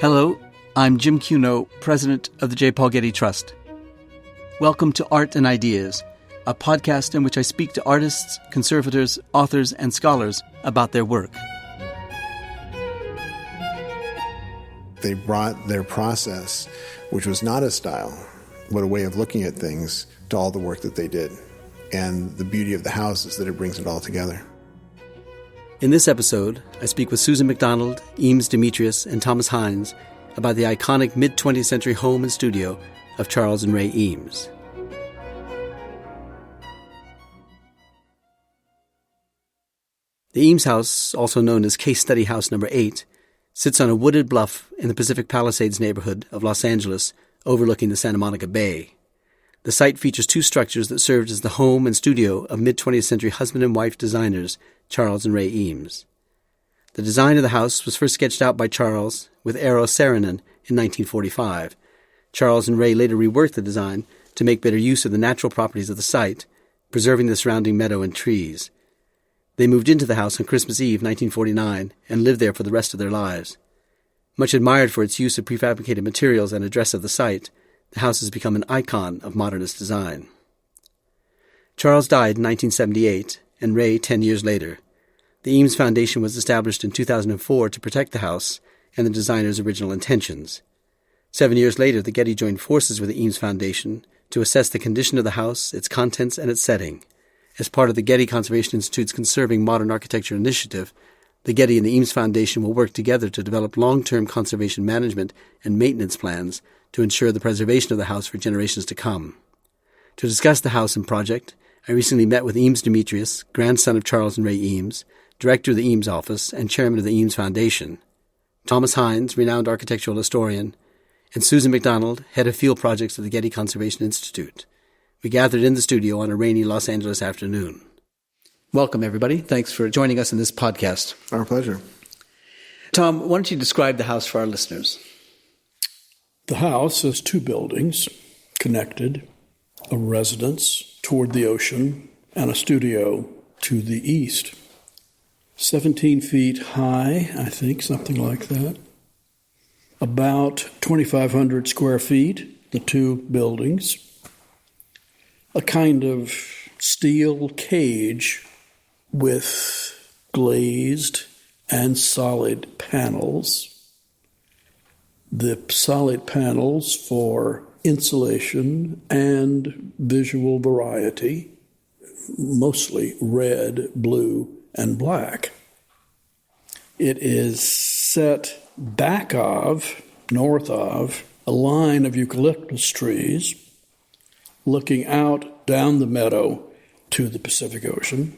Hello, I'm Jim Cuno, president of the J. Paul Getty Trust. Welcome to Art and Ideas, a podcast in which I speak to artists, conservators, authors, and scholars about their work. They brought their process, which was not a style, but a way of looking at things, to all the work that they did. And the beauty of the house is that it brings it all together. In this episode, I speak with Susan Macdonald, Eames Demetrios, and Thomas Hines about the iconic mid-20th century home and studio of Charles and Ray Eames. The Eames House, also known as Case Study House No. 8, sits on a wooded bluff in the Pacific Palisades neighborhood of Los Angeles, overlooking the Santa Monica Bay. The site features two structures that served as the home and studio of mid-20th century husband and wife designers Charles and Ray Eames. The design of the house was first sketched out by Charles with Eero Saarinen in 1945. Charles and Ray later reworked the design to make better use of the natural properties of the site, preserving the surrounding meadow and trees. They moved into the house on Christmas Eve 1949 and lived there for the rest of their lives. Much admired for its use of prefabricated materials and address of the site, the house has become an icon of modernist design. Charles died in 1978, and Ray 10 years later. The Eames Foundation was established in 2004 to protect the house and the designer's original intentions. 7 years later, the Getty joined forces with the Eames Foundation to assess the condition of the house, its contents, and its setting. As part of the Getty Conservation Institute's Conserving Modern Architecture initiative, the Getty and the Eames Foundation will work together to develop long-term conservation management and maintenance plans to ensure the preservation of the house for generations to come. To discuss the house and project, I recently met with Eames Demetrios, grandson of Charles and Ray Eames, director of the Eames Office, and chairman of the Eames Foundation, Thomas Hines, renowned architectural historian, and Susan Macdonald, head of field projects of the Getty Conservation Institute. We gathered in the studio on a rainy Los Angeles afternoon. Welcome, everybody. Thanks for joining us in this podcast. Our pleasure. Tom, why don't you describe the house for our listeners? The house has two buildings connected, a residence toward the ocean and a studio to the east. 17 feet high, I think, something like that. About 2,500 square feet, the two buildings. A kind of steel cage with glazed and solid panels. The solid panels for insulation and visual variety, mostly red, blue, and black. It is set back of, north of, a line of eucalyptus trees, looking out down the meadow to the Pacific Ocean.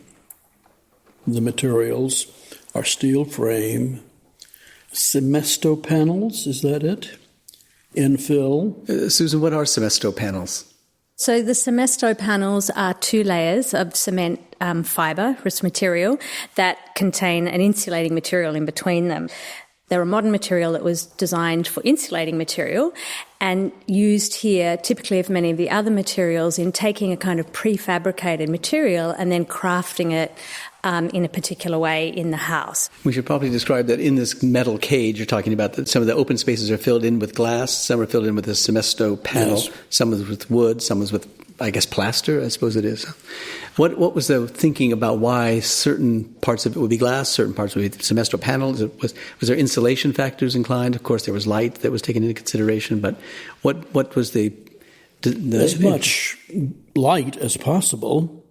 The materials are steel frame, Semesto panels, is that it? Infill. Susan, what are Semesto panels? So the Semesto panels are two layers of cement fibrous material that contain an insulating material in between them. They're a modern material that was designed for insulating material and used here typically of many of the other materials in taking a kind of prefabricated material and then crafting it in a particular way in the house. We should probably describe that in this metal cage you're talking about, that some of the open spaces are filled in with glass, some are filled in with a Semesto panel, yes. Some is with wood, some is with, I guess, plaster, I suppose it is. What was the thinking about why certain parts of it would be glass, certain parts would be Semesto panels? Was there insulation factors inclined? Of course, there was light that was taken into consideration, but what was the as much light as possible.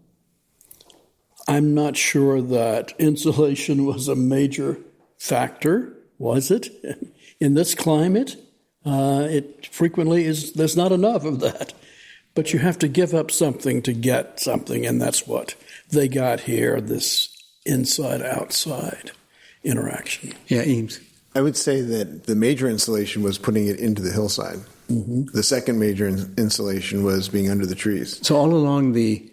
I'm not sure that insulation was a major factor, was it? In this climate, it frequently is. There's not enough of that. But you have to give up something to get something, and that's what they got here, this inside-outside interaction. Yeah, Eames. I would say that the major insulation was putting it into the hillside. Mm-hmm. The second major insulation was being under the trees. So all along the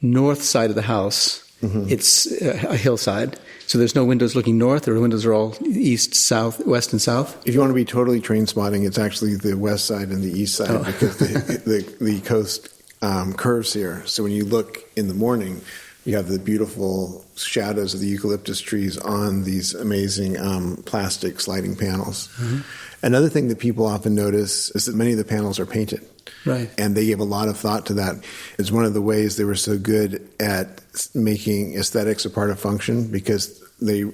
north side of the house, mm-hmm. It's a hillside. So there's no windows looking north, or the windows are all east, south, west, and south? If you want to be totally train spotting, it's actually the west side and the east side because the coast curves here. So when you look in the morning, You have the beautiful shadows of the eucalyptus trees on these amazing plastic sliding panels. Mm-hmm. Another thing that people often notice is that many of the panels are painted. Right. And they gave a lot of thought to that. It's one of the ways they were so good at making aesthetics a part of function, because they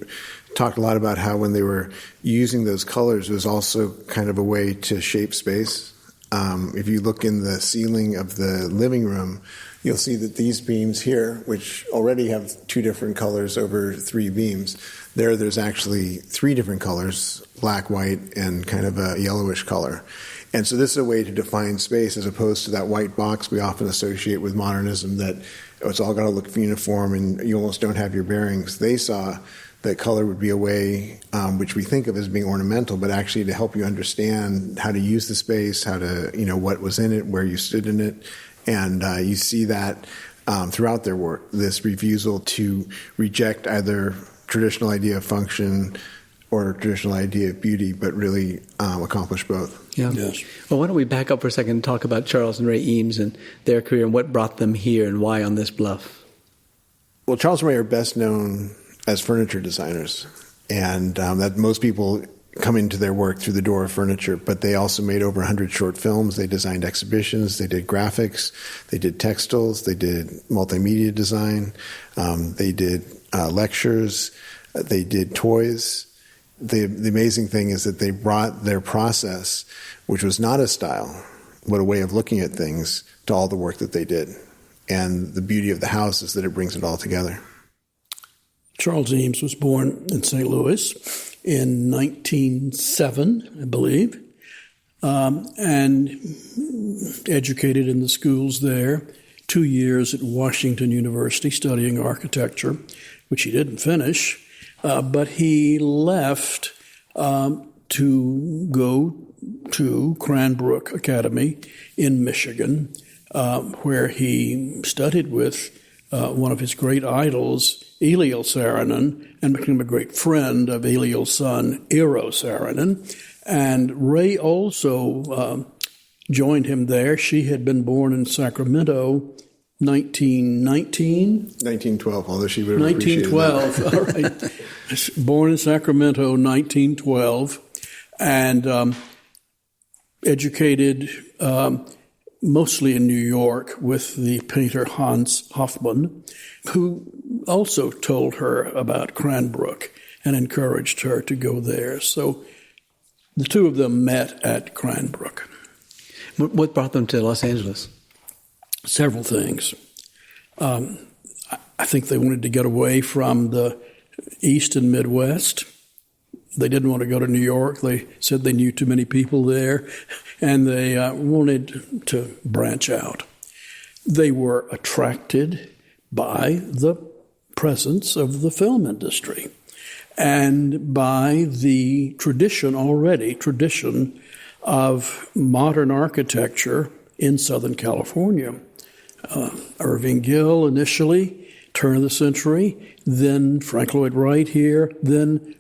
talked a lot about how when they were using those colors, it was also kind of a way to shape space. If you look in the ceiling of the living room, you'll see that these beams here, which already have 2 different colors over 3 beams, there's actually 3 different colors, black, white, and kind of a yellowish color. And so this is a way to define space as opposed to that white box we often associate with modernism, that it's all got to look uniform and you almost don't have your bearings. They saw that color would be a way, which we think of as being ornamental, but actually to help you understand how to use the space, how to, what was in it, where you stood in it. And you see that throughout their work, this refusal to reject either traditional idea of function or traditional idea of beauty, but really accomplish both. Yeah. Yes. Well, why don't we back up for a second and talk about Charles and Ray Eames and their career and what brought them here and why on this bluff? Well, Charles and Ray are best known as furniture designers, and that most people come into their work through the door of furniture, but they also made over 100 short films. They designed exhibitions, they did graphics, they did textiles, they did multimedia design, they did lectures, they did toys. The amazing thing is that they brought their process, which was not a style, but a way of looking at things, to all the work that they did. And the beauty of the house is that it brings it all together. Charles Eames was born in St. Louis in 1907, I believe, and educated in the schools there, 2 years at Washington University studying architecture, which he didn't finish, but he left to go to Cranbrook Academy in Michigan, where he studied with one of his great idols, Eliel Saarinen, and became a great friend of Eliel's son, Eero Saarinen. And Ray also joined him there. She had been born in Sacramento, 1912, although she would have appreciated 1912, all right. Born in Sacramento, 1912, and educated mostly in New York with the painter Hans Hofmann, who also told her about Cranbrook and encouraged her to go there. So the two of them met at Cranbrook. What brought them to Los Angeles? Several things. I think they wanted to get away from the East and Midwest. They didn't want to go to New York. They said they knew too many people there, and they wanted to branch out. They were attracted by the presence of the film industry and by the tradition of modern architecture in Southern California. Irving Gill initially, turn of the century, then Frank Lloyd Wright here, then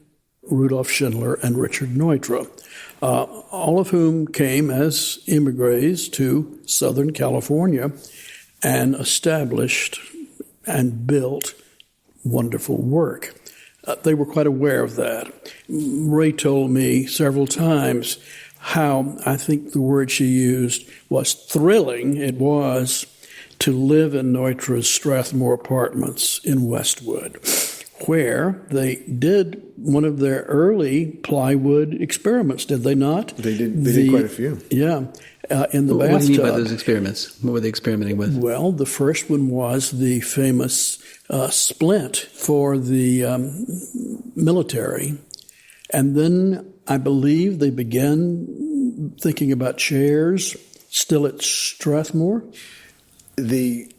Rudolf Schindler and Richard Neutra, all of whom came as immigrants to Southern California and established and built wonderful work. They were quite aware of that. Ray told me several times how, I think the word she used was thrilling it was to live in Neutra's Strathmore Apartments in Westwood, where they did one of their early plywood experiments, did they not? They did quite a few. Yeah, in the bathtub. What do you mean by those experiments? What were they experimenting with? Well, the first one was the famous splint for the military. And then I believe they began thinking about chairs, still at Strathmore. The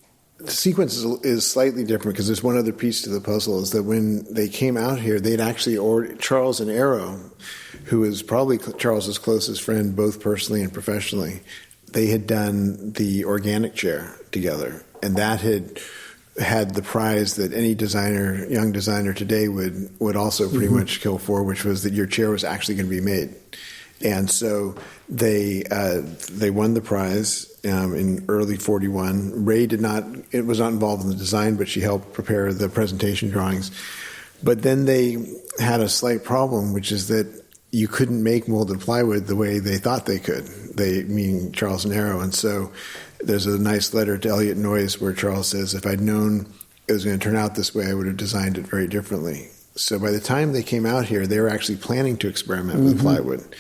sequence is slightly different because there's one other piece to the puzzle, is that when they came out here, they'd actually ordered Charles and Eero, who is probably Charles's closest friend, both personally and professionally. They had done the organic chair together, and that had the prize that any designer, young designer today would also pretty much kill for, which was that your chair was actually going to be made. And so they won the prize in early 41. Ray was not involved in the design, but she helped prepare the presentation drawings. But then they had a slight problem, which is that you couldn't make molded plywood the way they thought they could. They mean Charles and Arrow. And so there's a nice letter to Elliot Noyes where Charles says, if I'd known it was going to turn out this way, I would have designed it very differently. So by the time they came out here, they were actually planning to experiment with plywood.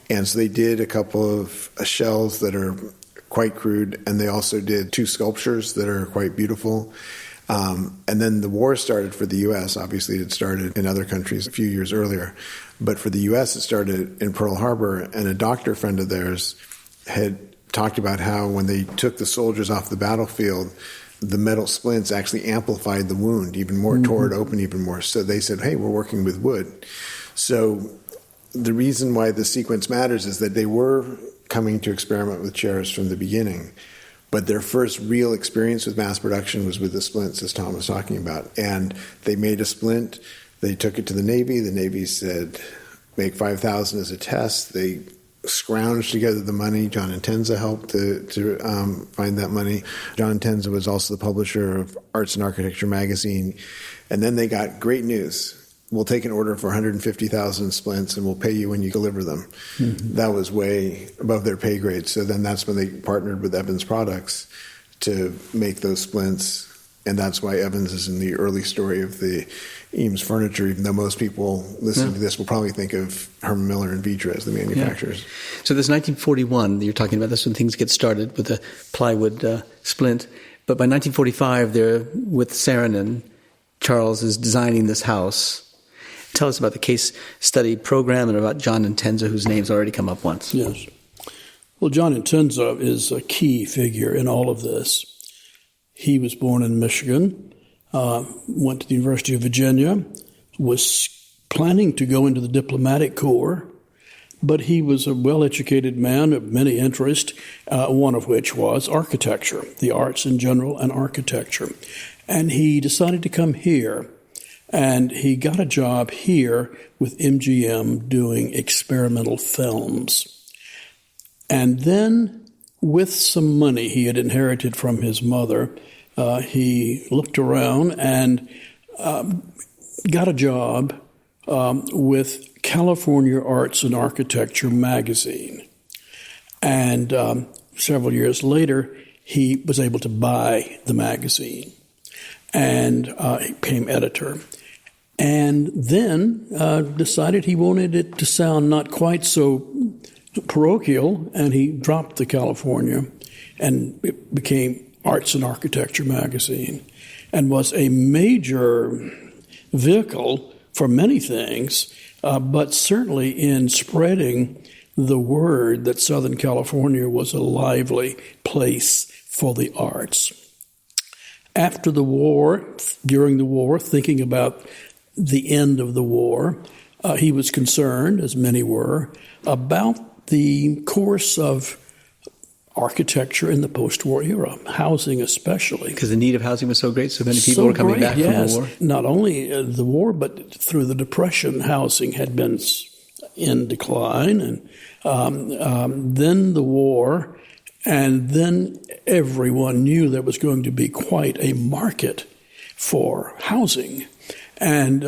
And so they did a couple of shells that are quite crude, and they also did 2 sculptures that are quite beautiful. And then the war started for the U.S. Obviously, it started in other countries a few years earlier. But for the U.S., it started in Pearl Harbor, and a doctor friend of theirs had talked about how when they took the soldiers off the battlefield, the metal splints actually amplified the wound even more, tore it open even more. So they said, hey, we're working with wood. So the reason why the sequence matters is that they were coming to experiment with chairs from the beginning, but their first real experience with mass production was with the splints, as Tom was talking about. And they made a splint. They took it to the Navy. The Navy said, make 5,000 as a test. They scrounged together the money. John Intenza helped to find that money. John Intenza was also the publisher of Arts and Architecture magazine. And then they got great news. We'll take an order for 150,000 splints and we'll pay you when you deliver them. That was way above their pay grade. So then that's when they partnered with Evans Products to make those splints. And that's why Evans is in the early story of the Eames furniture, even though most people listening to this will probably think of Herman Miller and Vitra as the manufacturers. Yeah. So this 1941, you're talking about, this when things get started with the plywood splint. But by 1945, they're with Saarinen. Charles is designing this house. Tell us about the case study program and about John Intenza, whose name's already come up once. Yes. Well, John Intenza is a key figure in all of this. He was born in Michigan, went to the University of Virginia, was planning to go into the diplomatic corps, but he was a well-educated man of many interests, one of which was architecture, the arts in general and architecture. And he decided to come here. And he got a job here with MGM doing experimental films. And then, with some money he had inherited from his mother, he looked around and got a job with California Arts and Architecture magazine. And several years later, he was able to buy the magazine and he became editor. And then decided he wanted it to sound not quite so parochial, and he dropped the California, and it became Arts and Architecture magazine, and was a major vehicle for many things, but certainly in spreading the word that Southern California was a lively place for the arts. After the war, during the war, thinking about the end of the war, he was concerned, as many were, about the course of architecture in the post-war era, housing especially. Because the need of housing was so great, so many people were coming back from the war. Not only the war, but through the Depression, housing had been in decline, and then the war, and then everyone knew there was going to be quite a market for housing. And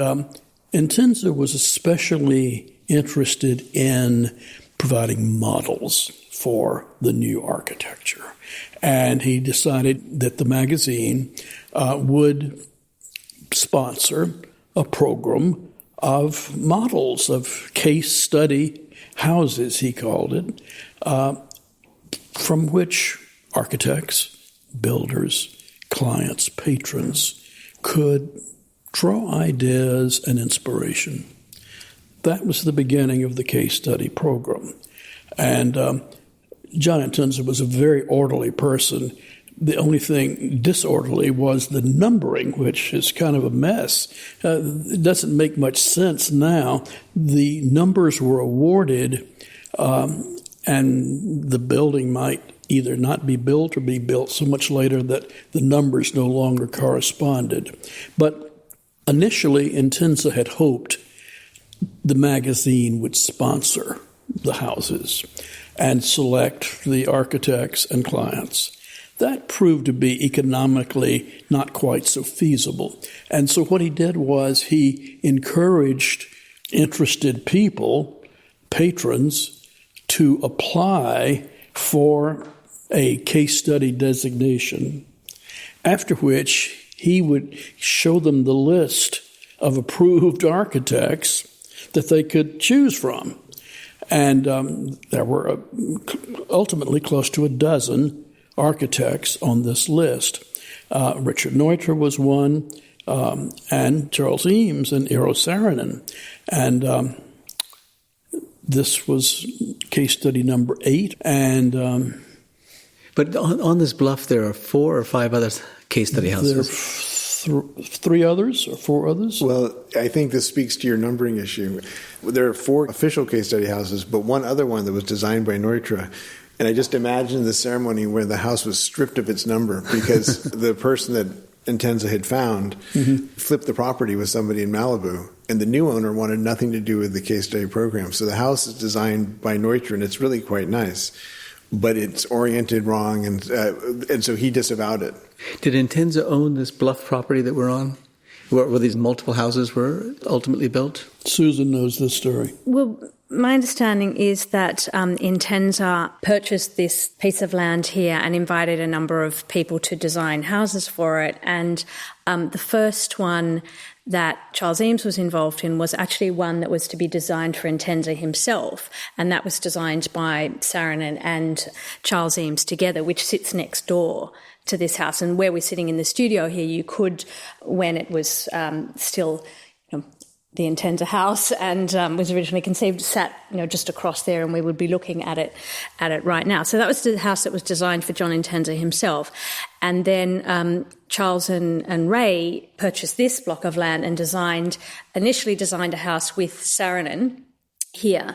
Intenza was especially interested in providing models for the new architecture. And he decided that the magazine would sponsor a program of models, of case study houses, he called it, from which architects, builders, clients, patrons could draw ideas and inspiration. That was the beginning of the case study program. And John Intenza was a very orderly person. The only thing disorderly was the numbering, which is kind of a mess. It doesn't make much sense now. The numbers were awarded, and the building might either not be built or be built so much later that the numbers no longer corresponded. But initially, Intenza had hoped the magazine would sponsor the houses and select the architects and clients. That proved to be economically not quite so feasible. And so what he did was he encouraged interested people, patrons, to apply for a case study designation, after which he would show them the list of approved architects that they could choose from. And there were ultimately close to a dozen architects on this list. Richard Neutra was one, and Charles Eames and Eero Saarinen. And this was case study number 8. And but on this bluff, there are 4 or 5 other case study houses. There are 3 others or 4 others? Well, I think this speaks to your numbering issue. There are 4 official case study houses, but one other one that was designed by Neutra. And I just imagine the ceremony where the house was stripped of its number because the person that Intenza had found flipped the property with somebody in Malibu, and the new owner wanted nothing to do with the case study program. So the house is designed by Neutra, and it's really quite nice, but it's oriented wrong, and so he disavowed it. Did Intenza own this bluff property that we're on, where these multiple houses were ultimately built? Susan knows this story. Well, my understanding is that Intenza purchased this piece of land here and invited a number of people to design houses for it. And the first one that Charles Eames was involved in was actually one that was to be designed for Intenza himself. And that was designed by Saarinen and Charles Eames together, which sits next door to this house. And where we're sitting in the studio here, you could, when it was still the Intenza house and was originally conceived, sat just across there, and we would be looking at it right now. So that was the house that was designed for John Intenza himself. And then Charles and Ray purchased this block of land and initially designed a house with Saarinen here,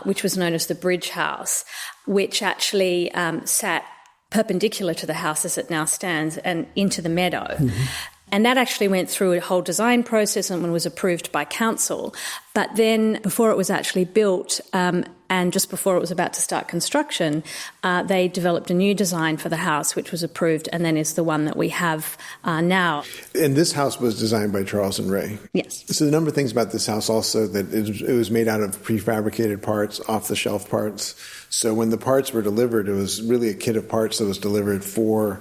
which was known as the Bridge House, which actually sat perpendicular to the house as it now stands and into the meadow. Mm-hmm. And that actually went through a whole design process and was approved by council. But then before it was actually built, and just before it was about to start construction, they developed a new design for the house, which was approved and then is the one that we have now. And this house was designed by Charles and Ray. Yes. So the number of things about this house also, that it was made out of prefabricated parts, off-the-shelf parts. So when the parts were delivered, it was really a kit of parts that was delivered for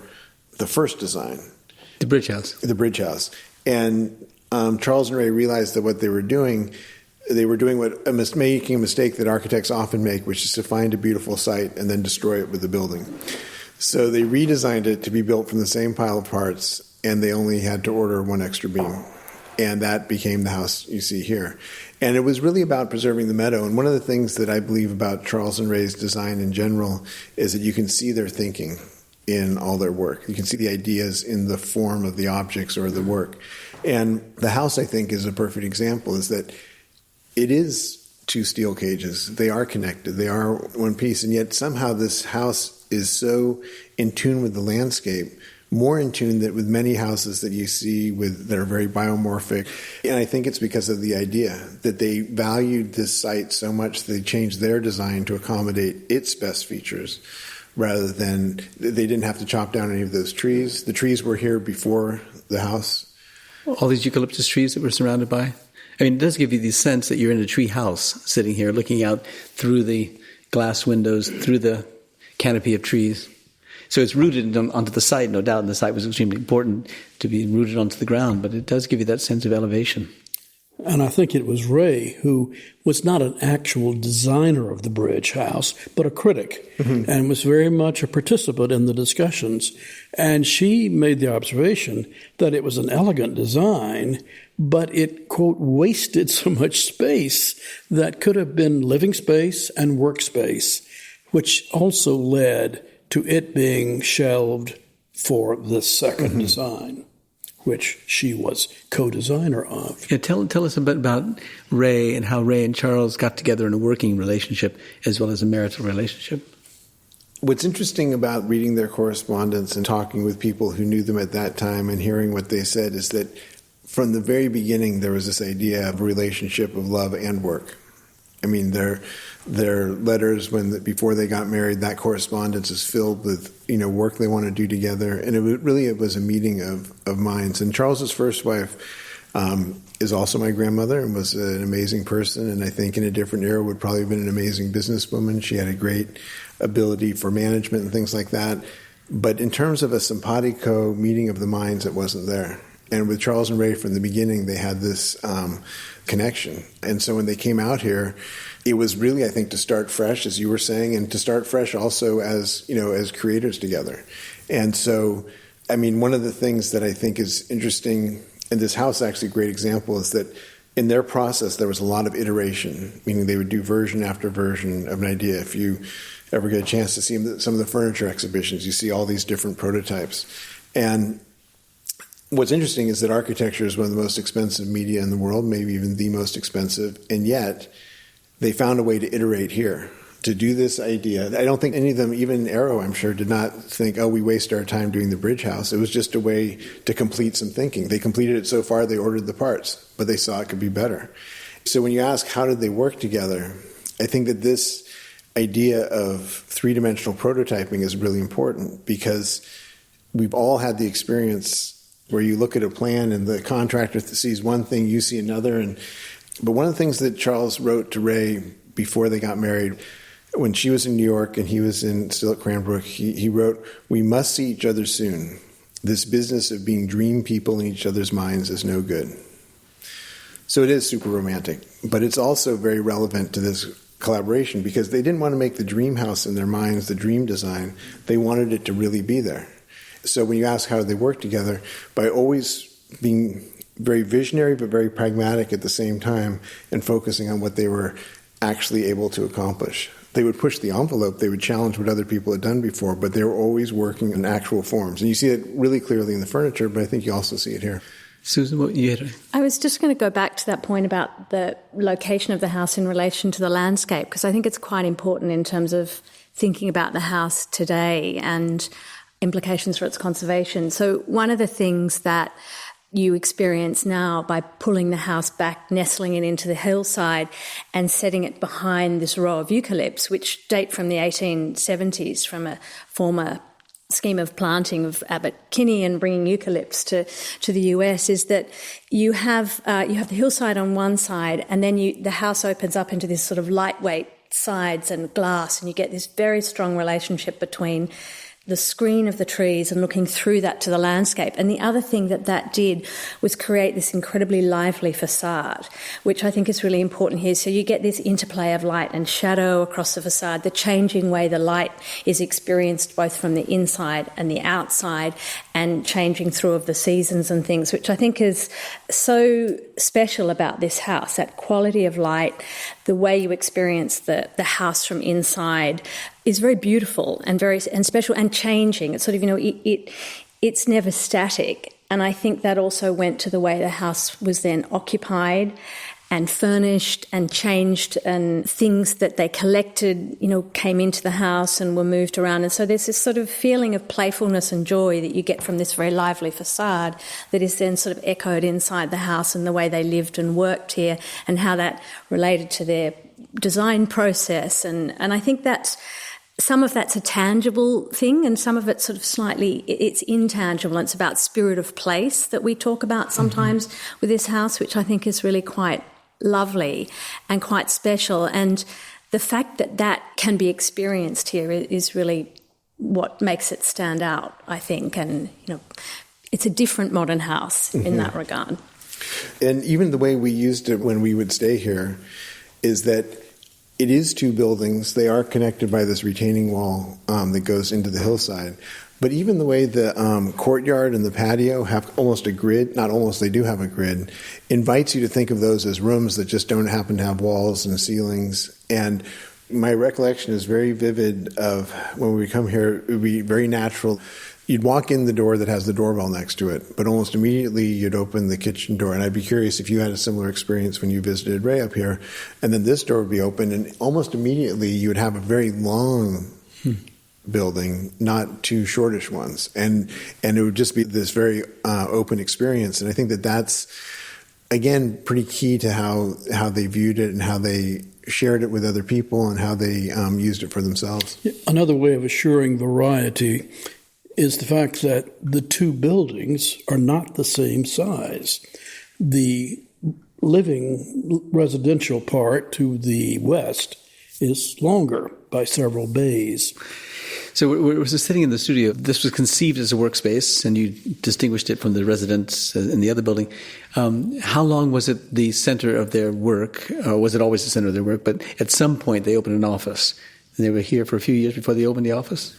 the first design. The Bridge House. The Bridge House. And Charles and Ray realized that what they were doing making a mistake that architects often make, which is to find a beautiful site and then destroy it with the building. So they redesigned it to be built from the same pile of parts, and they only had to order 1 extra beam. And that became the house you see here. And it was really about preserving the meadow. And one of the things that I believe about Charles and Ray's design in general is that you can see their thinking in all their work. You can see the ideas in the form of the objects or the work. And the house, I think, is a perfect example, is that it is 2 steel cages. They are connected. They are one piece. And yet somehow this house is so in tune with the landscape, more in tune than with many houses that you see that are very biomorphic. And I think it's because of the idea that they valued this site so much that they changed their design to accommodate its best features, rather than they didn't have to chop down any of those trees. The trees were here before the house. All these eucalyptus trees that we're surrounded by. I mean, it does give you the sense that you're in a tree house sitting here looking out through the glass windows, through the canopy of trees. So it's rooted onto the site, no doubt, and the site was extremely important to be rooted onto the ground, but it does give you that sense of elevation. And I think it was Ray who was not an actual designer of the Bridge House, but a critic, and was very much a participant in the discussions. And she made the observation that it was an elegant design, but it, quote, wasted so much space that could have been living space and workspace, which also led to it being shelved for the second design, which she was co-designer of. Yeah, tell us a bit about Ray and how Ray and Charles got together in a working relationship as well as a marital relationship. What's interesting about reading their correspondence and talking with people who knew them at that time and hearing what they said is that from the very beginning there was this idea of a relationship of love and work. I mean, their letters before they got married. That correspondence is filled with work they want to do together, and it was a meeting of minds. And Charles's first wife is also my grandmother and was an amazing person, and I think in a different era would probably have been an amazing businesswoman. She had a great ability for management and things like that. But in terms of a simpatico meeting of the minds, it wasn't there. And with Charles and Ray from the beginning, they had this connection. And so when they came out here, it was really, I think, to start fresh, as you were saying, and to start fresh also as creators together. And so, I mean, one of the things that I think is interesting, and this house actually a great example, is that in their process, there was a lot of iteration, meaning they would do version after version of an idea. If you ever get a chance to see some of the furniture exhibitions, you see all these different prototypes. And what's interesting is that architecture is one of the most expensive media in the world, maybe even the most expensive, and yet they found a way to iterate here, to do this idea. I don't think any of them, even Arrow, I'm sure, did not think, we waste our time doing the bridge house. It was just a way to complete some thinking. They completed it so far, they ordered the parts, but they saw it could be better. So when you ask how did they work together, I think that this idea of three-dimensional prototyping is really important, because we've all had the experience where you look at a plan and the contractor sees one thing, you see another. But one of the things that Charles wrote to Ray before they got married, when she was in New York and he was still at Cranbrook, he wrote, "We must see each other soon. This business of being dream people in each other's minds is no good." So it is super romantic, but it's also very relevant to this collaboration, because they didn't want to make the dream house in their minds, the dream design. They wanted it to really be there. So when you ask how they work together, by always being very visionary but very pragmatic at the same time and focusing on what they were actually able to accomplish. They would push the envelope, they would challenge what other people had done before, but they were always working in actual forms. And you see it really clearly in the furniture, but I think you also see it here. Susan, what you had? I was just going to go back to that point about the location of the house in relation to the landscape, because I think it's quite important in terms of thinking about the house today and implications for its conservation. So one of the things that you experience now by pulling the house back, nestling it into the hillside and setting it behind this row of eucalypts, which date from the 1870s, from a former scheme of planting of Abbot Kinney and bringing eucalypts to the US, is that you have the hillside on one side, and then the house opens up into this sort of lightweight sides and glass, and you get this very strong relationship between the screen of the trees and looking through that to the landscape. And the other thing that did was create this incredibly lively facade, which I think is really important here. So you get this interplay of light and shadow across the facade, the changing way the light is experienced both from the inside and the outside, and changing through of the seasons and things, which I think is so special about this house, that quality of light, the way you experience the house from inside is very beautiful and special and changing. It's sort of, it's never static. And I think that also went to the way the house was then occupied and furnished and changed, and things that they collected, came into the house and were moved around. And so there's this sort of feeling of playfulness and joy that you get from this very lively facade that is then sort of echoed inside the house, and the way they lived and worked here and how that related to their design process. And I think that's, some of that's a tangible thing, and some of it's sort of it's intangible. It's about spirit of place that we talk about sometimes with this house, which I think is really quite lovely and quite special. And the fact that can be experienced here is really what makes it stand out, I think. And, it's a different modern house in that regard. And even the way we used it when we would stay here is that it is two buildings. They are connected by this retaining wall that goes into the hillside. But even the way the courtyard and the patio have almost a grid, not almost, they do have a grid, invites you to think of those as rooms that just don't happen to have walls and ceilings. And my recollection is very vivid of when we come here, it would be very natural. You'd walk in the door that has the doorbell next to it, but almost immediately you'd open the kitchen door. And I'd be curious if you had a similar experience when you visited Ray up here. And then this door would be open, and almost immediately you would have a very long building, not two shortish ones. And it would just be this very open experience. And I think that that's, again, pretty key to how they viewed it and how they shared it with other people and how they used it for themselves. Another way of assuring variety is the fact that the two buildings are not the same size. The living residential part to the west is longer by several bays. So it was sitting in the studio. This was conceived as a workspace, and you distinguished it from the residence in the other building. How long was it the center of their work? Or was it always the center of their work? But at some point, they opened an office. And they were here for a few years before they opened the office?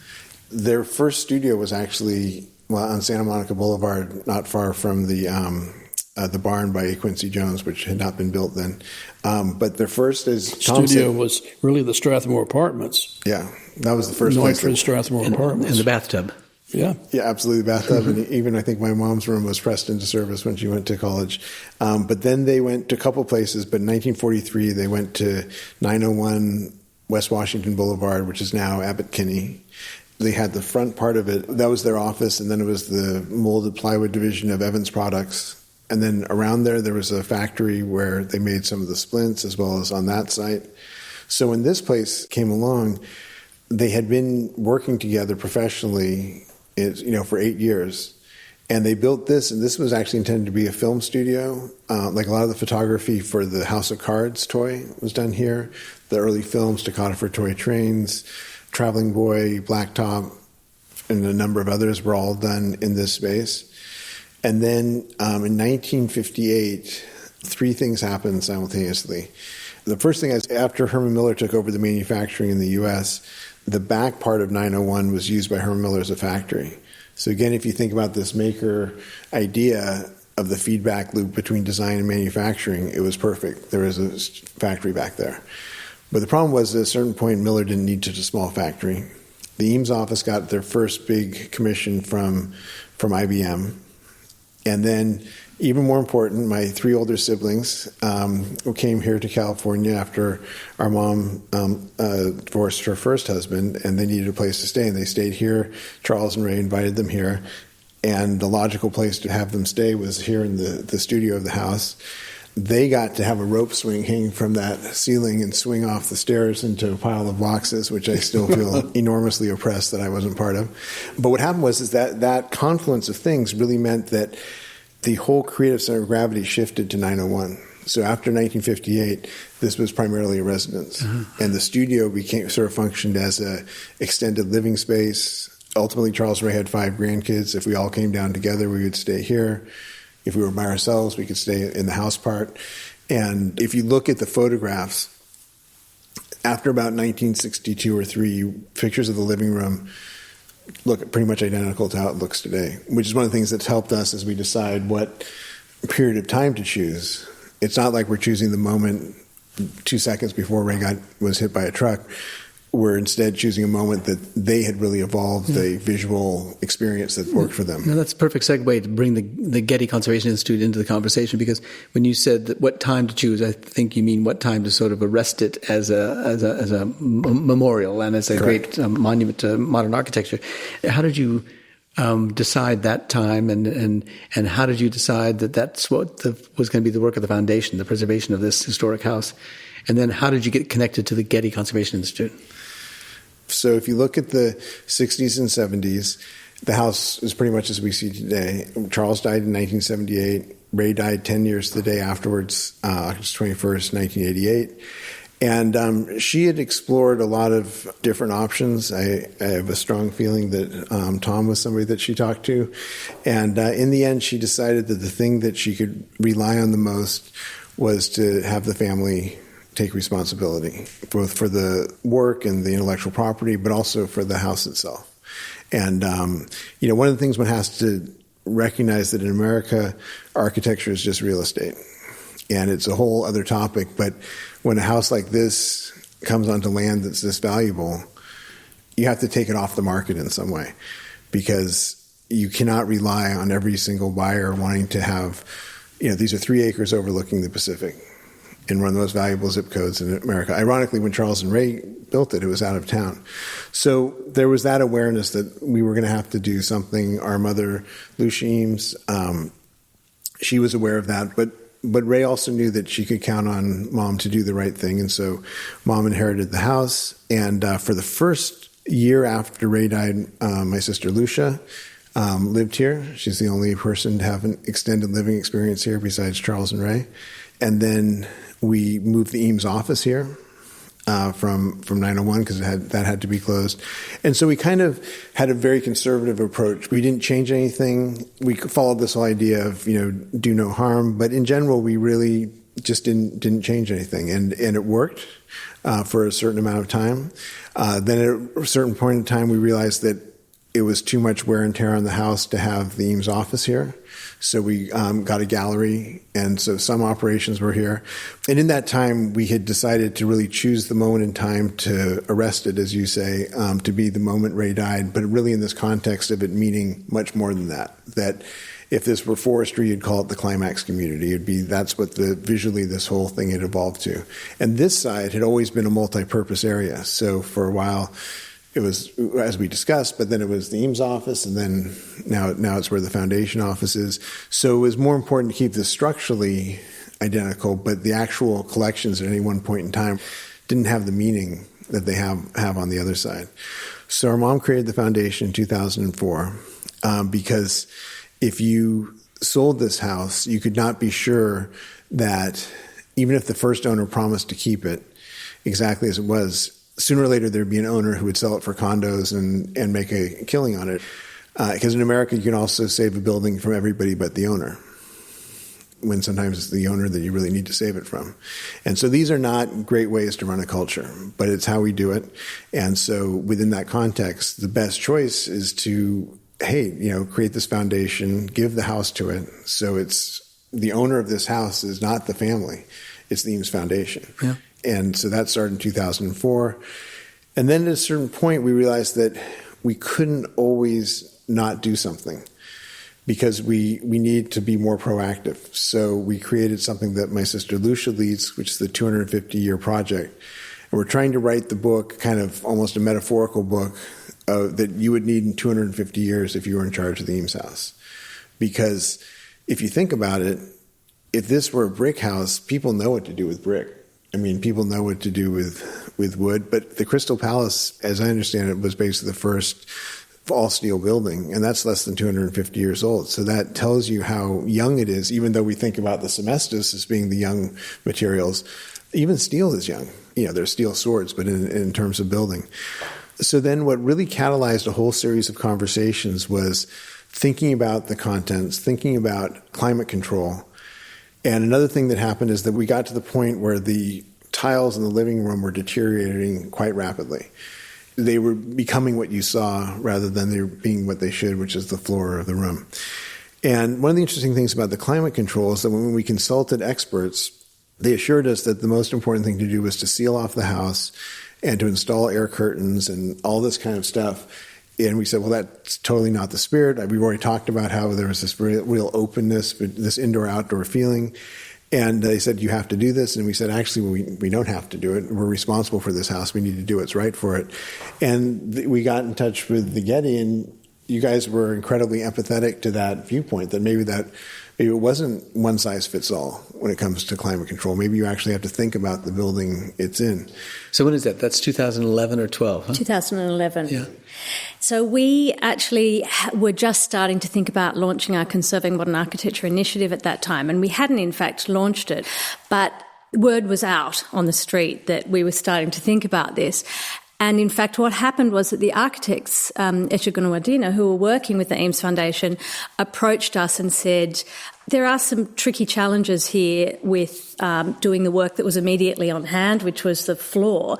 Their first studio was actually on Santa Monica Boulevard, not far from the barn by Quincy Jones, which had not been built then. But their first, as Tom studio said, was really the Strathmore Apartments. Yeah, that was the first place. North Strathmore Apartments. And the bathtub. Yeah. Yeah, absolutely, the bathtub. And even I think my mom's room was pressed into service when she went to college. But then they went to a couple places. But in 1943, they went to 901 West Washington Boulevard, which is now Abbott Kinney. They had the front part of it. That was their office. And then it was the molded plywood division of Evans Products. And then around there was a factory where they made some of the splints, as well as on that site. So when this place came along, they had been working together professionally, for 8 years. And they built this, and this was actually intended to be a film studio. Like a lot of the photography for the House of Cards toy was done here. The early films, Toccata for Toy Trains, Traveling Boy, Blacktop, and a number of others were all done in this space. And then in 1958, three things happened simultaneously. The first thing is, after Herman Miller took over the manufacturing in the U.S., the back part of 901 was used by Herman Miller as a factory. So again, if you think about this maker idea of the feedback loop between design and manufacturing, it was perfect. There was a factory back there. But the problem was, at a certain point, Miller didn't need such a small factory. The Eames office got their first big commission from IBM. And then, even more important, my three older siblings came here to California after our mom divorced her first husband, and they needed a place to stay, and they stayed here. Charles and Ray invited them here, and the logical place to have them stay was here in the studio of the house. They got to have a rope swing hanging from that ceiling and swing off the stairs into a pile of boxes, which I still feel enormously oppressed that I wasn't part of. But what happened was that confluence of things really meant that the whole creative center of gravity shifted to 901. So after 1958, this was primarily a residence. And the studio functioned as a extended living space. Ultimately, Charles and Ray had 5 grandkids. If we all came down together, we would stay here. If we were by ourselves, we could stay in the house part. And if you look at the photographs, after about 1962 or 3, pictures of the living room look pretty much identical to how it looks today, which is one of the things that's helped us as we decide what period of time to choose. It's not like we're choosing the moment 2 seconds before Ray was hit by a truck. We're instead choosing a moment that they had really evolved a visual experience that worked for them. Now that's a perfect segue to bring the Getty Conservation Institute into the conversation, because when you said that what time to choose, I think you mean what time to sort of arrest it as a memorial and as a Correct. great monument to modern architecture. How did you decide that time, and how did you decide that that's what was going to be the work of the foundation, the preservation of this historic house? And then how did you get connected to the Getty Conservation Institute? So if you look at the 60s and 70s, the house is pretty much as we see today. Charles died in 1978. Ray died 10 years the day afterwards, August 21st, 1988. And she had explored a lot of different options. I have a strong feeling that Tom was somebody that she talked to. And in the end, she decided that the thing that she could rely on the most was to have the family take responsibility, both for the work and the intellectual property, but also for the house itself. And, one of the things one has to recognize that in America, architecture is just real estate. And it's a whole other topic. But when a house like this comes onto land that's this valuable, you have to take it off the market in some way, because you cannot rely on every single buyer wanting to have, these are 3 acres overlooking the Pacific in one of the most valuable zip codes in America. Ironically, when Charles and Ray built it, it was out of town. So there was that awareness that we were going to have to do something. Our mother, Lucia Eames, she was aware of that. But But Ray also knew that she could count on Mom to do the right thing. And so Mom inherited the house. And for the first year after Ray died, my sister Lucia lived here. She's the only person to have an extended living experience here besides Charles and Ray. And then we moved the Eames office here from 901 because that had to be closed. And so we kind of had a very conservative approach. We didn't change anything. We followed this whole idea of, do no harm. But in general, we really just didn't change anything. And it worked for a certain amount of time. Then at a certain point in time, we realized that it was too much wear and tear on the house to have the Eames office here. So we got a gallery, and so some operations were here. And in that time, we had decided to really choose the moment in time to arrest it, as you say, to be the moment Ray died, but really in this context of it meaning much more than that. That if this were forestry, you'd call it the climax community. That's what visually this whole thing had evolved to. And this side had always been a multi-purpose area. So for a while, it was, as we discussed, but then it was the Eames office, and then now it's where the foundation office is. So it was more important to keep this structurally identical, but the actual collections at any one point in time didn't have the meaning that they have on the other side. So our mom created the foundation in 2004 because if you sold this house, you could not be sure that even if the first owner promised to keep it exactly as it was, sooner or later there'd be an owner who would sell it for condos and make a killing on it. Because in America, you can also save a building from everybody but the owner, when sometimes it's the owner that you really need to save it from. And so these are not great ways to run a culture, but it's how we do it. And so within that context, the best choice is to, create this foundation, give the house to it. So it's the owner of this house is not the family, it's the Eames Foundation. Yeah. And so that started in 2004. And then at a certain point, we realized that we couldn't always not do something because we need to be more proactive. So we created something that my sister Lucia leads, which is the 250-year project. And we're trying to write the book, kind of almost a metaphorical book, that you would need in 250 years if you were in charge of the Eames house. Because if you think about it, if this were a brick house, people know what to do with brick. I mean, people know what to do with wood, but the Crystal Palace, as I understand it, was basically the first all-steel building, and that's less than 250 years old. So that tells you how young it is, even though we think about the cemestus as being the young materials. Even steel is young. There's steel swords, but in terms of building. So then what really catalyzed a whole series of conversations was thinking about the contents, thinking about climate control. And another thing that happened is that we got to the point where the tiles in the living room were deteriorating quite rapidly. They were becoming what you saw rather than they being what they should, which is the floor of the room. And one of the interesting things about the climate control is that when we consulted experts, they assured us that the most important thing to do was to seal off the house and to install air curtains and all this kind of stuff. And we said, well, that's totally not the spirit. We've already talked about how there was this real openness, this indoor-outdoor feeling. And they said, you have to do this. And we said, actually, we don't have to do it. We're responsible for this house. We need to do what's right for it. And we got in touch with the Getty, and you guys were incredibly empathetic to that viewpoint, that maybe it wasn't one size fits all when it comes to climate control. Maybe you actually have to think about the building it's in. So when is that? That's 2011 or 12, huh? 2011. Yeah. So we actually were just starting to think about launching our Conserving Modern Architecture initiative at that time, and we hadn't in fact launched it, but word was out on the street that we were starting to think about this. And in fact, what happened was that the architects, Echagono Adina, who were working with the Eames Foundation, approached us and said, there are some tricky challenges here with doing the work that was immediately on hand, which was the floor.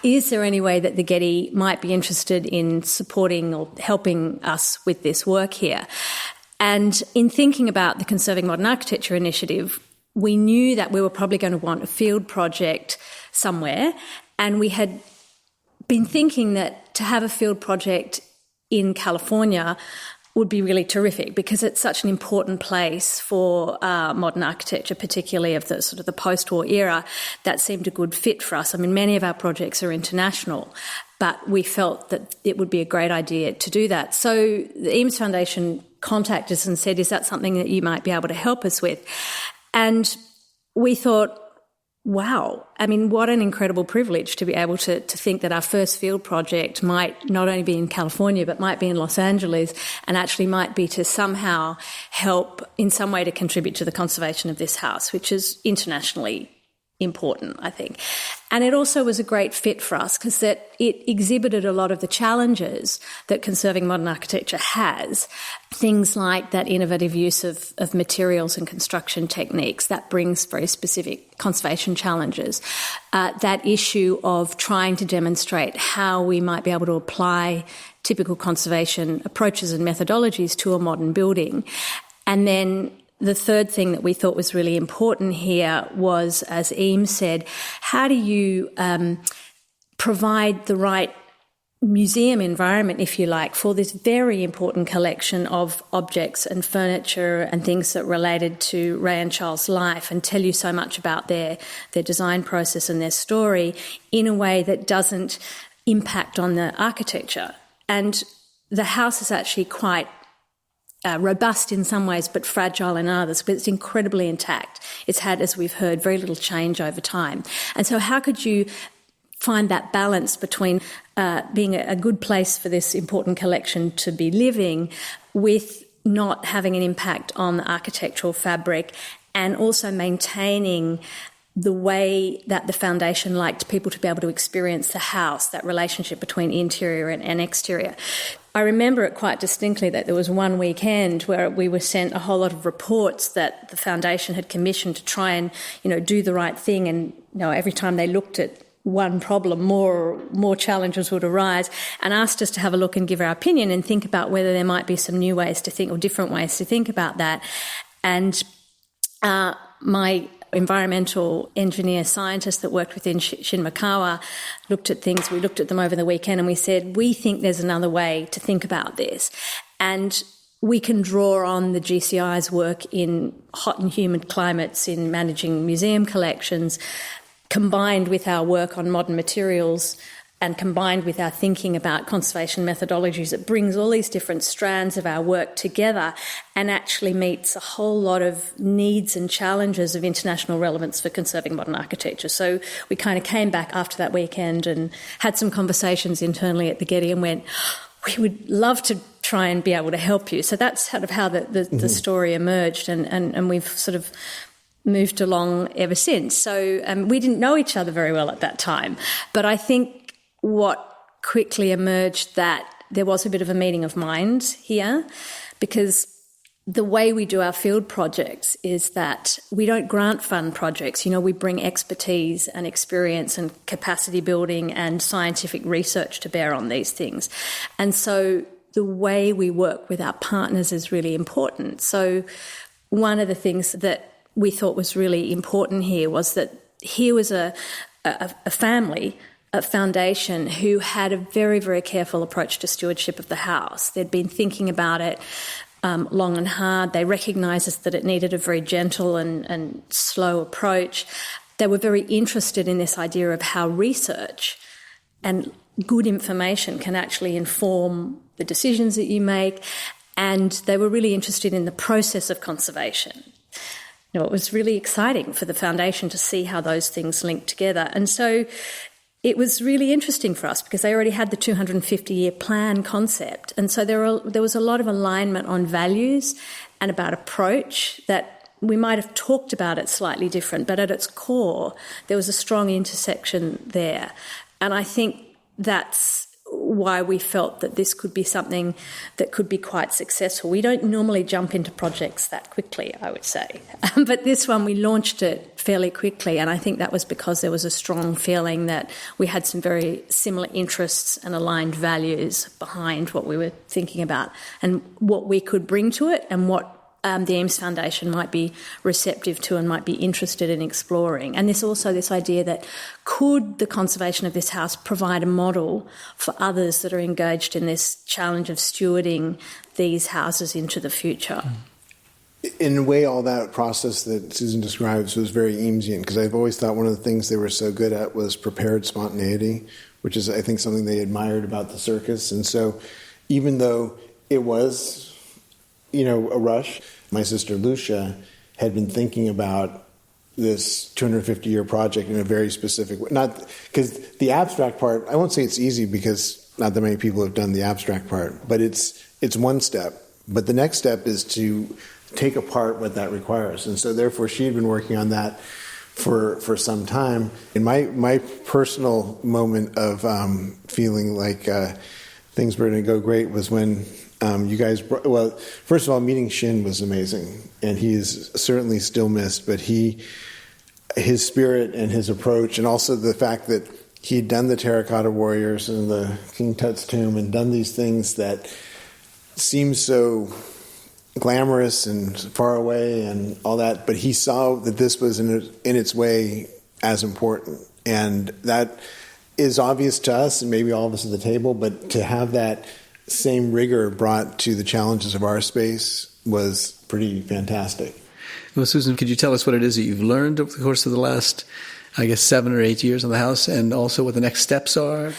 Is there any way that the Getty might be interested in supporting or helping us with this work here? And in thinking about the Conserving Modern Architecture initiative, we knew that we were probably going to want a field project somewhere, and we had been thinking that to have a field project in California would be really terrific because it's such an important place for modern architecture, particularly of the sort of the post-war era. That seemed a good fit for us. I mean, many of our projects are international, but we felt that it would be a great idea to do that. So the Eames Foundation contacted us and said, is that something that you might be able to help us with? And we thought, wow, I mean, what an incredible privilege to be able to think that our first field project might not only be in California, but might be in Los Angeles, and actually might be to somehow help in some way to contribute to the conservation of this house, which is internationally important, I think. And it also was a great fit for us because that it exhibited a lot of the challenges that conserving modern architecture has. Things like that innovative use of materials and construction techniques that brings very specific conservation challenges. That issue of trying to demonstrate how we might be able to apply typical conservation approaches and methodologies to a modern building. And then the third thing that we thought was really important here was, as Eames said, how do you provide the right museum environment, if you like, for this very important collection of objects and furniture and things that related to Ray and Charles' life and tell you so much about their design process and their story in a way that doesn't impact on the architecture. And the house is actually quite robust in some ways, but fragile in others, but it's incredibly intact. It's had, as we've heard, very little change over time. And so how could you find that balance between being a good place for this important collection to be living with not having an impact on the architectural fabric and also maintaining the way that the foundation liked people to be able to experience the house, that relationship between interior and exterior? I remember it quite distinctly that there was one weekend where we were sent a whole lot of reports that the foundation had commissioned to try and, do the right thing. And, every time they looked at one problem, more challenges would arise, and asked us to have a look and give our opinion and think about whether there might be some new ways to think or different ways to think about that. And my environmental engineer scientist that worked within Shinmikawa looked at things. We looked at them over the weekend and we said, we think there's another way to think about this. And we can draw on the GCI's work in hot and humid climates in managing museum collections, combined with our work on modern materials and combined with our thinking about conservation methodologies. It brings all these different strands of our work together and actually meets a whole lot of needs and challenges of international relevance for conserving modern architecture. So we kind of came back after that weekend and had some conversations internally at the Getty and went, we would love to try and be able to help you. So that's sort of how the story emerged, and we've sort of moved along ever since. So we didn't know each other very well at that time, but I think what quickly emerged that there was a bit of a meeting of minds here, because the way we do our field projects is that we don't grant fund projects. We bring expertise and experience and capacity building and scientific research to bear on these things. And so the way we work with our partners is really important. So one of the things that we thought was really important here was that here was a family, a foundation who had a very, very careful approach to stewardship of the house. They'd been thinking about it long and hard. They recognised that it needed a very gentle and slow approach. They were very interested in this idea of how research and good information can actually inform the decisions that you make, and they were really interested in the process of conservation. It was really exciting for the foundation to see how those things linked together. And so it was really interesting for us because they already had the 250-year plan concept. And so there was a lot of alignment on values and about approach that we might have talked about it slightly different, but at its core, there was a strong intersection there. And I think that's why we felt that this could be something that could be quite successful. We don't normally jump into projects that quickly, I would say. But this one, we launched it fairly quickly, and I think that was because there was a strong feeling that we had some very similar interests and aligned values behind what we were thinking about and what we could bring to it and what the Eames Foundation might be receptive to and might be interested in exploring. And there's also this idea that could the conservation of this house provide a model for others that are engaged in this challenge of stewarding these houses into the future? In a way, all that process that Susan describes was very Eamesian, because I've always thought one of the things they were so good at was prepared spontaneity, which is, I think, something they admired about the circus. And so even though it was, a rush, my sister Lucia had been thinking about this 250-year project in a very specific way. Not because the abstract part, I won't say it's easy because not that many people have done the abstract part, but it's one step. But the next step is to take apart what that requires. And so therefore she had been working on that for some time. And my personal moment of feeling like things were going to go great was when you guys first of all, meeting Shin was amazing. And he is certainly still missed, but his spirit and his approach, and also the fact that he had done the Terracotta Warriors and the King Tut's tomb and done these things that seem so glamorous and far away and all that, but he saw that this was in its way as important. And that is obvious to us and maybe all of us at the table, but to have that same rigor brought to the challenges of our space was pretty fantastic. Well, Susan, could you tell us what it is that you've learned over the course of the last, 7 or 8 years on the house, and also what the next steps are?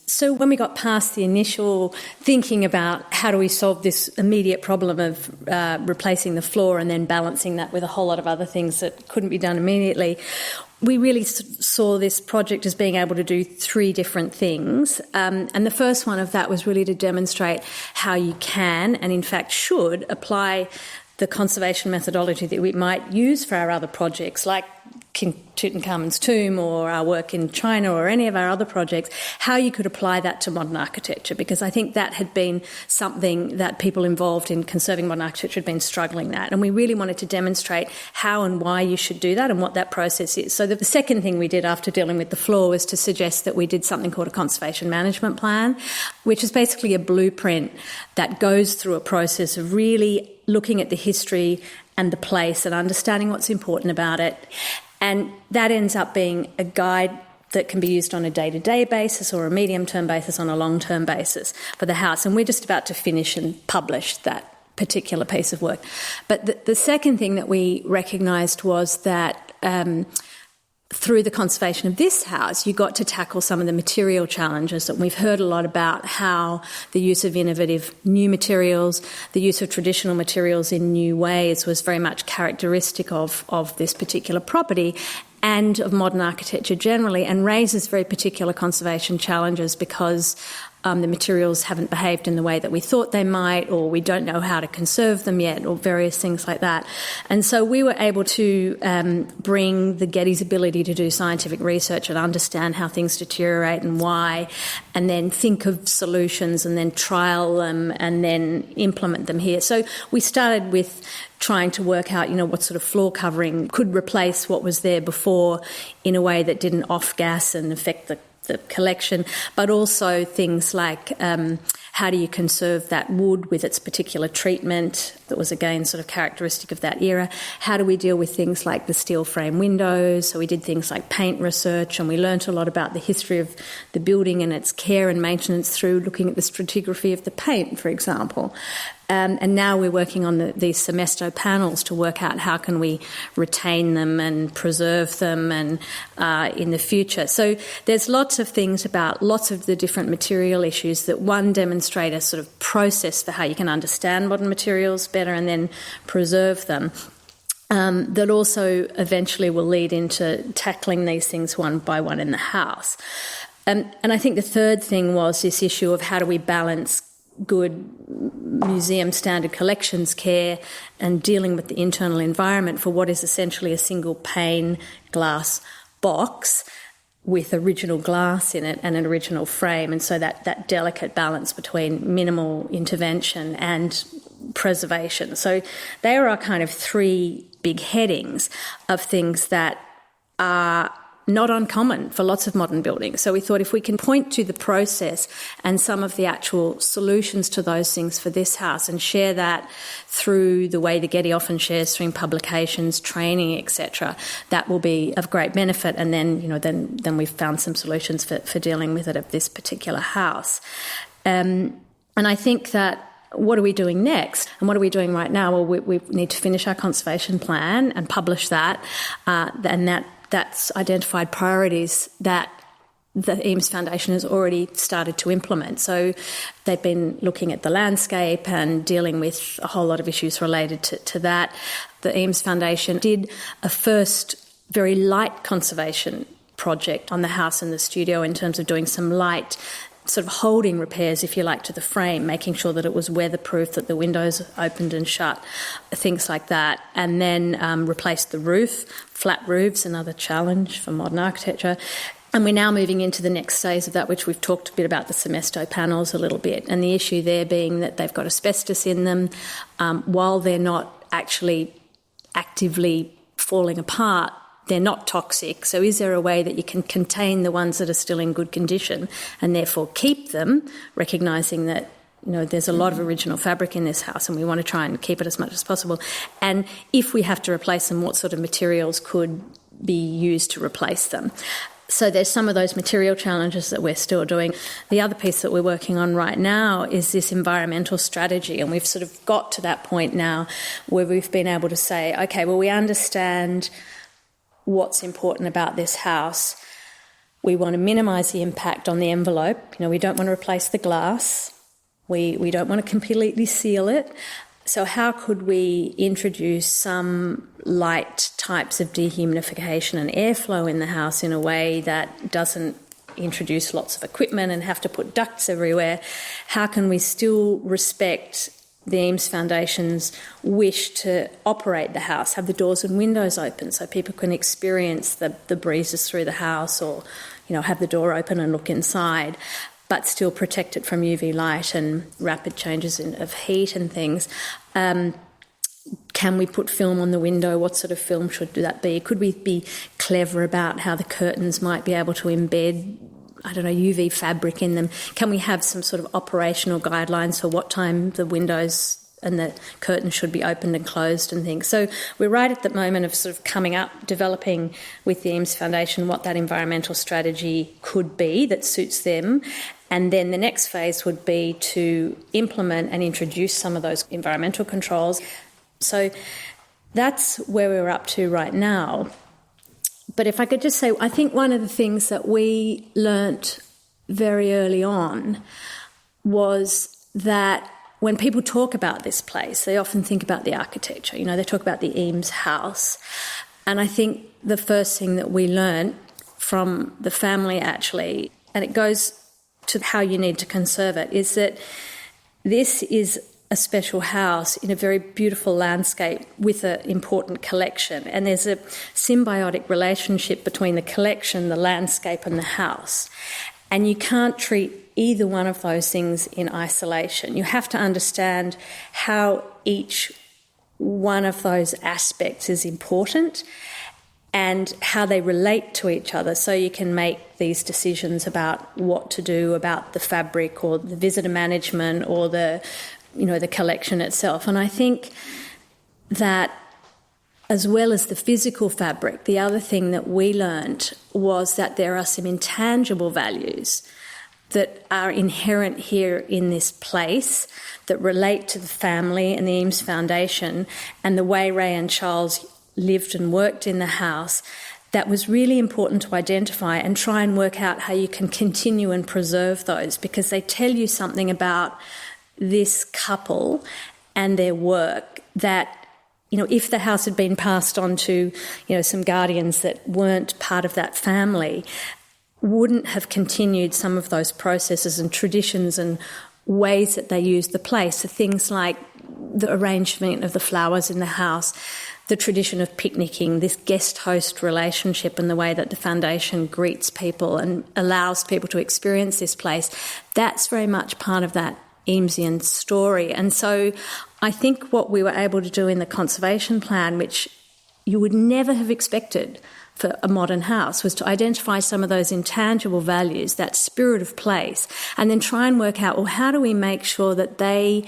So when we got past the initial thinking about how do we solve this immediate problem of replacing the floor and then balancing that with a whole lot of other things that couldn't be done immediately, we really saw this project as being able to do 3 different things. And the first one of that was really to demonstrate how you can, and in fact should, apply the conservation methodology that we might use for our other projects, like King Tutankhamun's tomb or our work in China or any of our other projects, how you could apply that to modern architecture, because I think that had been something that people involved in conserving modern architecture had been struggling at. And we really wanted to demonstrate how and why you should do that and what that process is. So the second thing we did after dealing with the floor was to suggest that we did something called a conservation management plan, which is basically a blueprint that goes through a process of really looking at the history and the place and understanding what's important about it. And that ends up being a guide that can be used on a day-to-day basis or a medium-term basis on a long-term basis for the house. And we're just about to finish and publish that particular piece of work. But the second thing that we recognised was that through the conservation of this house, you got to tackle some of the material challenges that we've heard a lot about, how the use of innovative new materials, the use of traditional materials in new ways was very much characteristic of this particular property and of modern architecture generally, and raises very particular conservation challenges because the materials haven't behaved in the way that we thought they might, or we don't know how to conserve them yet, or various things like that. And so we were able to bring the Getty's ability to do scientific research and understand how things deteriorate and why, and then think of solutions and then trial them and then implement them here. So we started with trying to work out, what sort of floor covering could replace what was there before in a way that didn't off-gas and affect the collection, but also things like how do you conserve that wood with its particular treatment that was, again, sort of characteristic of that era. How do we deal with things like the steel frame windows? So we did things like paint research, and we learnt a lot about the history of the building and its care and maintenance through looking at the stratigraphy of the paint, for example. And now we're working on these Semesto panels to work out how can we retain them and preserve them and in the future. So there's lots of things about lots of the different material issues that, one, demonstrate a sort of process for how you can understand modern materials better and then preserve them. That also eventually will lead into tackling these things one by one in the house. And I think the third thing was this issue of how do we balance good museum standard collections care and dealing with the internal environment for what is essentially a single pane glass box with original glass in it and an original frame. And so that delicate balance between minimal intervention and preservation. So there are kind of 3 big headings of things that are not uncommon for lots of modern buildings. So we thought if we can point to the process and some of the actual solutions to those things for this house and share that through the way the Getty often shares through publications, training, etc., that will be of great benefit. And then, then we've found some solutions for dealing with it at this particular house. And I think that what are we doing next? And what are we doing right now? Well, we need to finish our conservation plan and publish that, and that's identified priorities that the Eames Foundation has already started to implement. So they've been looking at the landscape and dealing with a whole lot of issues related to that. The Eames Foundation did a first very light conservation project on the house and the studio in terms of doing some light sort of holding repairs, if you like, to the frame, making sure that it was weatherproof, that the windows opened and shut, things like that. And then replaced the roof. Flat roofs, another challenge for modern architecture. And we're now moving into the next phase of that, which we've talked a bit about the Cemesto panels a little bit. And the issue there being that they've got asbestos in them. While they're not actually actively falling apart, they're not toxic. So is there a way that you can contain the ones that are still in good condition and therefore keep them, recognising that, you know, there's a lot of original fabric in this house and we want to try and keep it as much as possible. And if we have to replace them, what sort of materials could be used to replace them? So there's some of those material challenges that we're still doing. The other piece that we're working on right now is this environmental strategy, and we've sort of got to that point now where we've been able to say, okay, well, we understand what's important about this house. We want to minimise the impact on the envelope. You know, we don't want to replace the glass. We don't want to completely seal it. So how could we introduce some light types of dehumidification and airflow in the house in a way that doesn't introduce lots of equipment and have to put ducts everywhere? How can we still respect the Eames Foundation's wish to operate the house, have the doors and windows open so people can experience the breezes through the house, or, you know, have the door open and look inside, but still protect it from UV light and rapid changes of heat and things? Can we put film on the window? What sort of film should that be? Could we be clever about how the curtains might be able to embed, I don't know, UV fabric in them? Can we have some sort of operational guidelines for what time the windows and the curtains should be opened and closed and things? So we're right at the moment of sort of coming up, developing with the Eames Foundation what that environmental strategy could be that suits them. And then the next phase would be to implement and introduce some of those environmental controls. So that's where we're up to right now. But if I could just say, I think one of the things that we learnt very early on was that when people talk about this place, they often think about the architecture. You know, they talk about the Eames house. And I think the first thing that we learnt from the family, actually, and it goes to how you need to conserve it, is that this is a special house in a very beautiful landscape with an important collection. And there's a symbiotic relationship between the collection, the landscape and the house. And you can't treat either one of those things in isolation. You have to understand how each one of those aspects is important and how they relate to each other, so you can make these decisions about what to do about the fabric or the visitor management or the collection itself. And I think that as well as the physical fabric, the other thing that we learned was that there are some intangible values that are inherent here in this place that relate to the family and the Eames Foundation and the way Ray and Charles lived and worked in the house, that was really important to identify and try and work out how you can continue and preserve those, because they tell you something about this couple and their work that, you know, if the house had been passed on to, you know, some guardians that weren't part of that family, wouldn't have continued some of those processes and traditions and ways that they used the place. So things like the arrangement of the flowers in the house, the tradition of picnicking, this guest-host relationship and the way that the foundation greets people and allows people to experience this place, that's very much part of that Eamesian story. And so I think what we were able to do in the conservation plan, which you would never have expected for a modern house, was to identify some of those intangible values, that spirit of place, and then try and work out, well, how do we make sure that they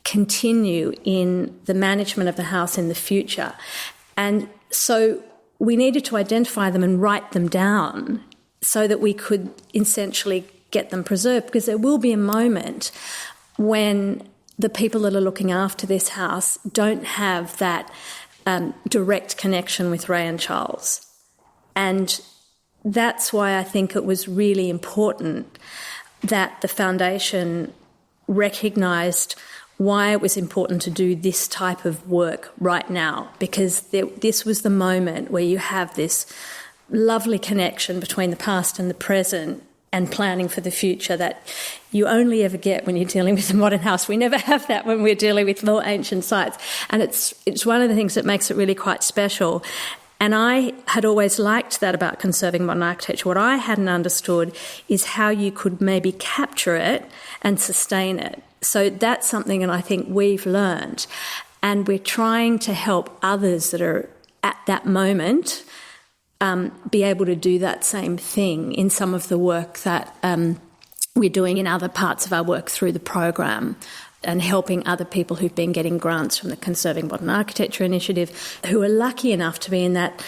continue in the management of the house in the future? And so we needed to identify them and write them down so that we could essentially get them preserved, because there will be a moment when the people that are looking after this house don't have that direct connection with Ray and Charles. And that's why I think it was really important that the foundation recognised why it was important to do this type of work right now, because this was the moment where you have this lovely connection between the past and the present and planning for the future that you only ever get when you're dealing with a modern house. We never have that when we're dealing with more ancient sites. And it's one of the things that makes it really quite special. And I had always liked that about conserving modern architecture. What I hadn't understood is how you could maybe capture it and sustain it. So that's something that I think we've learned. And we're trying to help others that are at that moment be able to do that same thing in some of the work that we're doing in other parts of our work through the program, and helping other people who've been getting grants from the Conserving Modern Architecture Initiative, who are lucky enough to be in that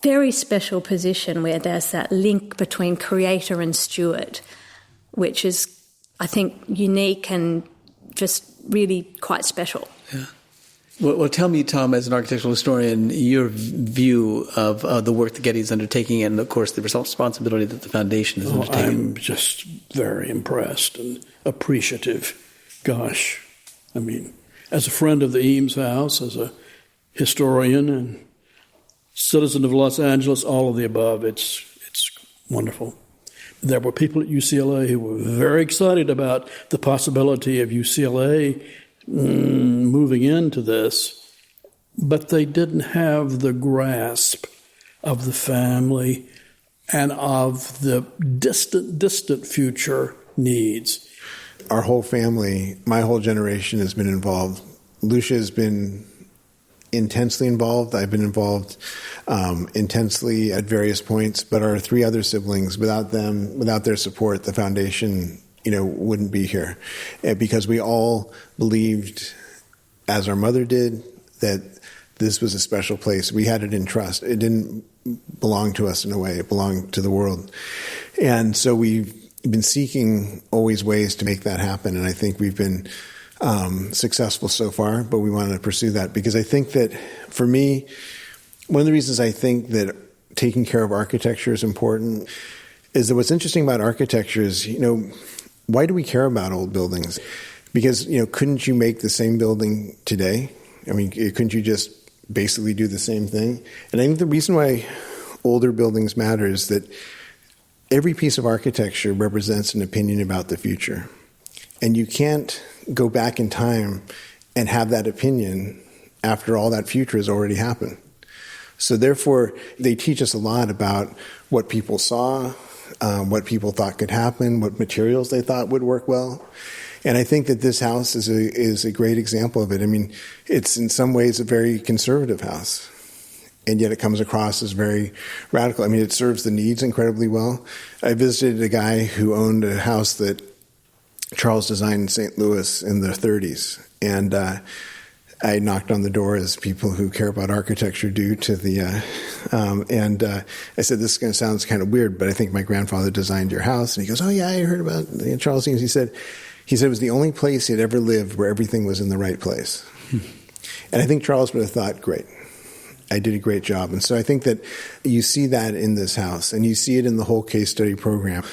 very special position where there's that link between creator and steward, which is, I think, unique and just really quite special. Yeah. Well, tell me, Tom, as an architectural historian, your view of the work that Getty is undertaking and, of course, the responsibility that the foundation is undertaking. I'm just very impressed and appreciative. Gosh, I mean, as a friend of the Eames House, as a historian and citizen of Los Angeles, all of the above, it's wonderful. There were people at UCLA who were very excited about the possibility of UCLA moving into this, but they didn't have the grasp of the family and of the distant future needs. Our whole family, my whole generation has been involved. Lucia has been intensely involved. I've been involved intensely at various points, but our three other siblings, without them, without their support, the foundation, wouldn't be here. Because we all believed, as our mother did, that this was a special place. We had it in trust. It didn't belong to us in a way. It belonged to the world. And so we've been seeking always ways to make that happen. And I think we've been successful so far, but we wanted to pursue that because I think that, for me, one of the reasons I think that taking care of architecture is important is that what's interesting about architecture is, why do we care about old buildings? Because, couldn't you make the same building today? I mean, couldn't you just basically do the same thing? And I think the reason why older buildings matter is that every piece of architecture represents an opinion about the future. And you can't go back in time and have that opinion after all that future has already happened. So therefore, they teach us a lot about what people saw, what people thought could happen, what materials they thought would work well. And I think that this house is a great example of it. I mean, it's in some ways a very conservative house, and yet it comes across as very radical. I mean, it serves the needs incredibly well. I visited a guy who owned a house that Charles designed in St. Louis in the 30s, and I knocked on the door, as people who care about architecture do, to the and I said, "This is going to sound kind of weird, but I think my grandfather designed your house." And he goes, "Oh yeah, I heard about Charles Eames." He said it was the only place he'd ever lived where everything was in the right place. And I think Charles would have thought, "Great, I did a great job." And so I think that you see that in this house, and you see it in the whole case study program.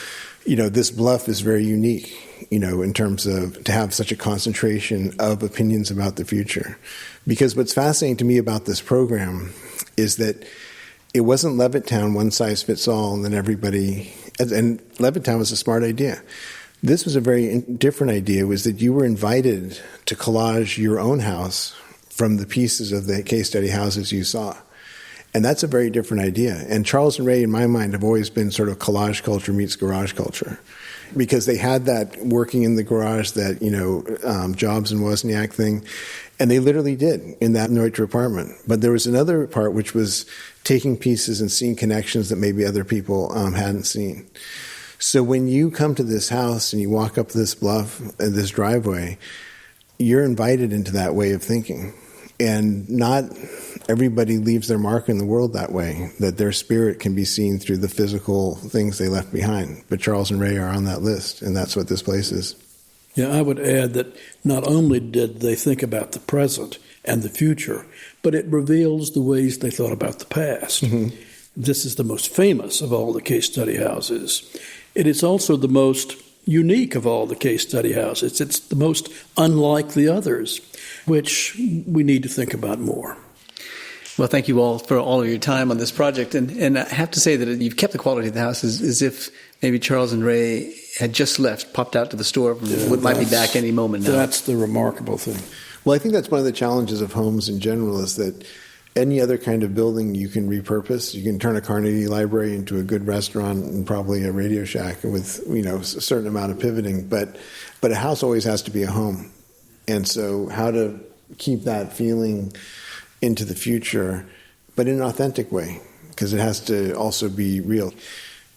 This bluff is very unique, in terms of to have such a concentration of opinions about the future. Because what's fascinating to me about this program is that it wasn't Levittown, one size fits all, and then everybody, and Levittown was a smart idea. This was a very different idea, was that you were invited to collage your own house from the pieces of the case study houses you saw. And that's a very different idea. And Charles and Ray, in my mind, have always been sort of collage culture meets garage culture. Because they had that working in the garage, that, Jobs and Wozniak thing. And they literally did in that Neutra apartment. But there was another part which was taking pieces and seeing connections that maybe other people hadn't seen. So when you come to this house and you walk up this bluff, this driveway, you're invited into that way of thinking. And not everybody leaves their mark in the world that way, that their spirit can be seen through the physical things they left behind. But Charles and Ray are on that list, and that's what this place is. Yeah, I would add that not only did they think about the present and the future, but it reveals the ways they thought about the past. Mm-hmm. This is the most famous of all the case study houses. It is also the most unique of all the case study houses. It's the most unlike the others, which we need to think about more. Well, thank you all for all of your time on this project. And I have to say that you've kept the quality of the house as if maybe Charles and Ray had just left, popped out to the store, might be back any moment now. That's the remarkable thing. Well, I think that's one of the challenges of homes in general, is that any other kind of building you can repurpose. You can turn a Carnegie Library into a good restaurant and probably a Radio Shack with, a certain amount of pivoting. But a house always has to be a home. And so how to keep that feeling into the future, but in an authentic way, because it has to also be real.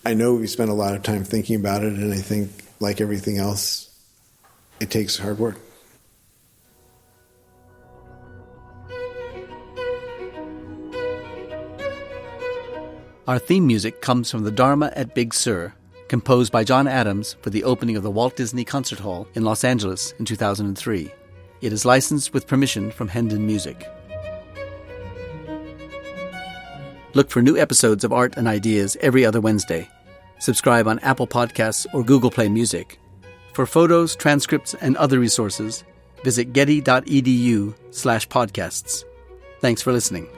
I know we spent a lot of time thinking about it, and I think, like everything else, it takes hard work. Our theme music comes from the Dharma at Big Sur, composed by John Adams for the opening of the Walt Disney Concert Hall in Los Angeles in 2003. It is licensed with permission from Hendon Music. Look for new episodes of Art and Ideas every other Wednesday. Subscribe on Apple Podcasts or Google Play Music. For photos, transcripts, and other resources, visit getty.edu/podcasts. Thanks for listening.